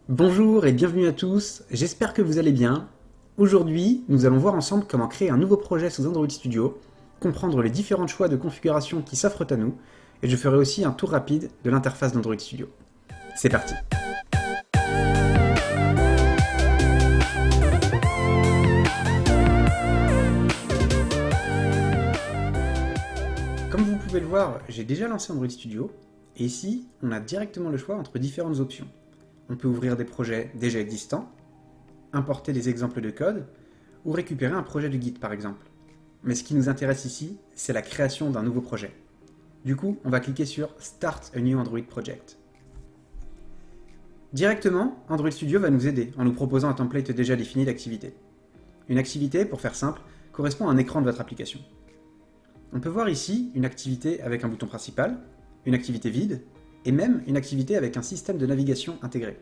Bonjour et bienvenue à tous, j'espère que vous allez bien. Aujourd'hui, nous allons voir ensemble comment créer un nouveau projet sous Android Studio, comprendre les différents choix de configuration qui s'offrent à nous, et je ferai aussi un tour rapide de l'interface d'Android Studio. C'est parti. Comme vous pouvez le voir, j'ai déjà lancé Android Studio, et ici, on a directement le choix entre différentes options. On peut ouvrir des projets déjà existants, importer des exemples de code, ou récupérer un projet de Git par exemple. Mais ce qui nous intéresse ici, c'est la création d'un nouveau projet. Du coup, on va cliquer sur Start a new Android project. Directement, Android Studio va nous aider en nous proposant un template déjà défini d'activité. Une activité, pour faire simple, correspond à un écran de votre application. On peut voir ici une activité avec un bouton principal, une activité vide, et même une activité avec un système de navigation intégré.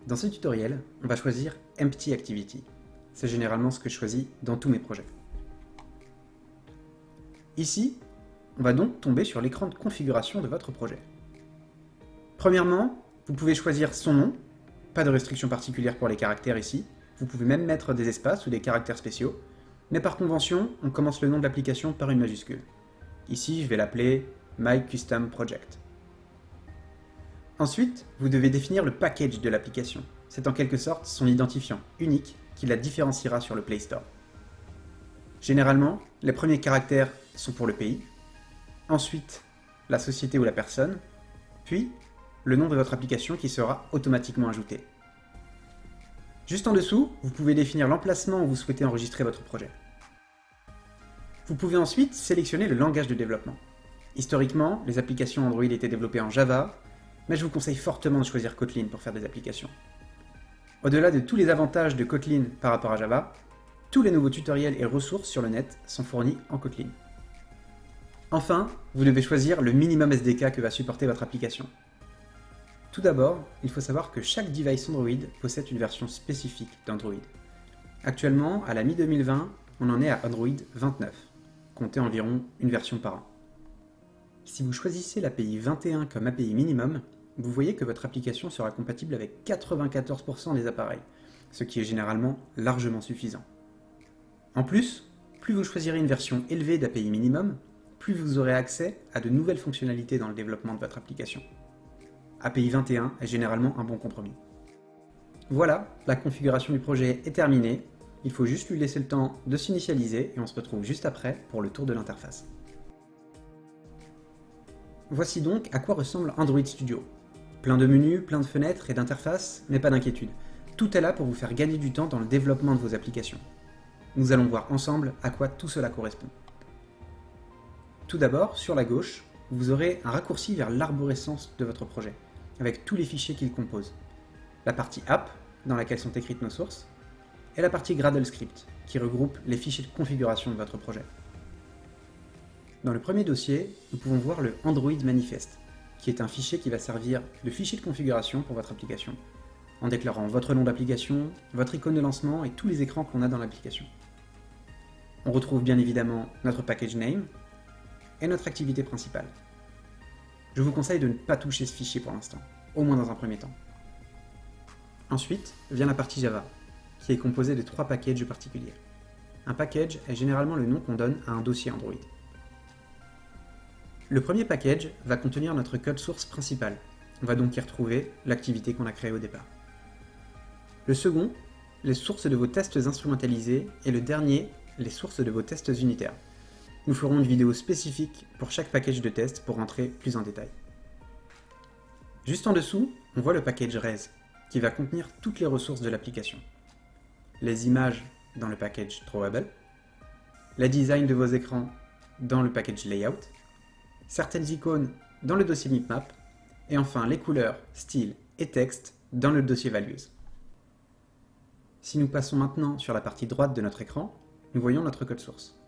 Dans ce tutoriel, on va choisir Empty Activity. C'est généralement ce que je choisis dans tous mes projets. Ici, on va donc tomber sur l'écran de configuration de votre projet. Premièrement, vous pouvez choisir son nom, pas de restriction particulière pour les caractères ici, vous pouvez même mettre des espaces ou des caractères spéciaux, mais par convention, on commence le nom de l'application par une majuscule. Ici, je vais l'appeler My Custom Project. Ensuite, vous devez définir le package de l'application. C'est en quelque sorte son identifiant unique qui la différenciera sur le Play Store. Généralement, les premiers caractères sont pour le pays, ensuite la société ou la personne, puis le nom de votre application qui sera automatiquement ajouté. Juste en dessous, vous pouvez définir l'emplacement où vous souhaitez enregistrer votre projet. Vous pouvez ensuite sélectionner le langage de développement. Historiquement, les applications Android étaient développées en Java, mais je vous conseille fortement de choisir Kotlin pour faire des applications. Au-delà de tous les avantages de Kotlin par rapport à Java, tous les nouveaux tutoriels et ressources sur le net sont fournis en Kotlin. Enfin, vous devez choisir le minimum SDK que va supporter votre application. Tout d'abord, il faut savoir que chaque device Android possède une version spécifique d'Android. Actuellement, à la mi-2020, on en est à Android 29, comptez environ une version par an. Si vous choisissez l'API 21 comme API minimum, vous voyez que votre application sera compatible avec 94% des appareils, ce qui est généralement largement suffisant. En plus, plus vous choisirez une version élevée d'API minimum, plus vous aurez accès à de nouvelles fonctionnalités dans le développement de votre application. API 21 est généralement un bon compromis. Voilà, la configuration du projet est terminée, il faut juste lui laisser le temps de s'initialiser et on se retrouve juste après pour le tour de l'interface. Voici donc à quoi ressemble Android Studio. Plein de menus, plein de fenêtres et d'interfaces, mais pas d'inquiétude. Tout est là pour vous faire gagner du temps dans le développement de vos applications. Nous allons voir ensemble à quoi tout cela correspond. Tout d'abord, sur la gauche, vous aurez un raccourci vers l'arborescence de votre projet, avec tous les fichiers qu'il compose. La partie App, dans laquelle sont écrites nos sources, et la partie Gradle Script, qui regroupe les fichiers de configuration de votre projet. Dans le premier dossier, nous pouvons voir le Android Manifest, qui est un fichier qui va servir de fichier de configuration pour votre application, en déclarant votre nom d'application, votre icône de lancement et tous les écrans qu'on a dans l'application. On retrouve bien évidemment notre package name et notre activité principale. Je vous conseille de ne pas toucher ce fichier pour l'instant, au moins dans un premier temps. Ensuite vient la partie Java, qui est composée de 3 packages particuliers. Un package est généralement le nom qu'on donne à un dossier Android. Le premier package va contenir notre code source principal. On va donc y retrouver l'activité qu'on a créée au départ. Le second, les sources de vos tests instrumentalisés, et le dernier, les sources de vos tests unitaires. Nous ferons une vidéo spécifique pour chaque package de test pour rentrer plus en détail. Juste en dessous, on voit le package res, qui va contenir toutes les ressources de l'application. Les images dans le package drawable, les designs de vos écrans dans le package layout, certaines icônes dans le dossier bitmap, et enfin les couleurs, styles et texte dans le dossier values. Si nous passons maintenant sur la partie droite de notre écran, nous voyons notre code source.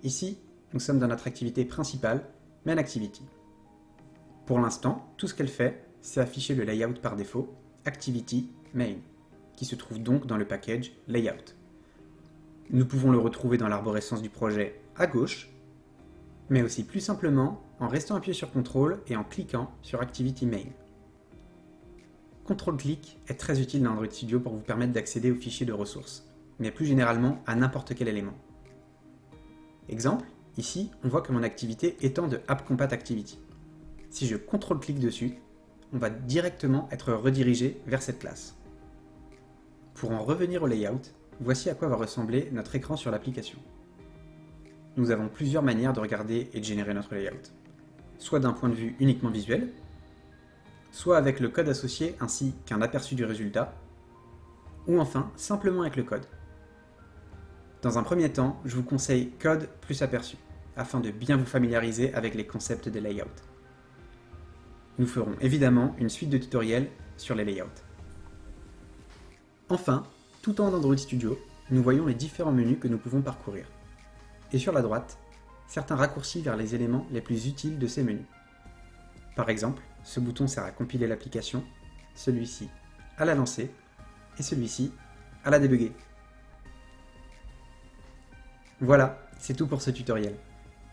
Ici, nous sommes dans notre activité principale, Main Activity. Pour l'instant, tout ce qu'elle fait, c'est afficher le layout par défaut, Activity Main, qui se trouve donc dans le package Layout. Nous pouvons le retrouver dans l'arborescence du projet à gauche, mais aussi plus simplement en restant appuyé sur CTRL et en cliquant sur Activity Main. CTRL-clic est très utile dans Android Studio pour vous permettre d'accéder aux fichiers de ressources, mais plus généralement à n'importe quel élément. Exemple, ici, on voit que mon activité étend de AppCompatActivity. Si je CTRL-clic dessus, on va directement être redirigé vers cette classe. Pour en revenir au layout, voici à quoi va ressembler notre écran sur l'application. Nous avons plusieurs manières de regarder et de générer notre layout. Soit d'un point de vue uniquement visuel, soit avec le code associé ainsi qu'un aperçu du résultat, ou enfin simplement avec le code. Dans un premier temps, je vous conseille code plus aperçu, afin de bien vous familiariser avec les concepts des layouts. Nous ferons évidemment une suite de tutoriels sur les layouts. Enfin, tout en haut d'Android Studio, nous voyons les différents menus que nous pouvons parcourir. Et sur la droite, certains raccourcis vers les éléments les plus utiles de ces menus. Par exemple, ce bouton sert à compiler l'application, celui-ci à la lancer, et celui-ci à la débugger. Voilà, c'est tout pour ce tutoriel.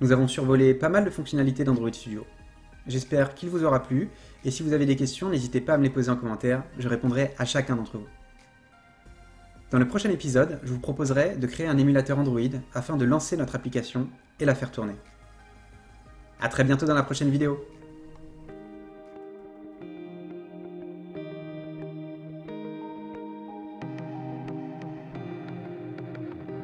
Nous avons survolé pas mal de fonctionnalités d'Android Studio. J'espère qu'il vous aura plu, et si vous avez des questions, n'hésitez pas à me les poser en commentaire, je répondrai à chacun d'entre vous. Dans le prochain épisode, je vous proposerai de créer un émulateur Android afin de lancer notre application et la faire tourner. À très bientôt dans la prochaine vidéo.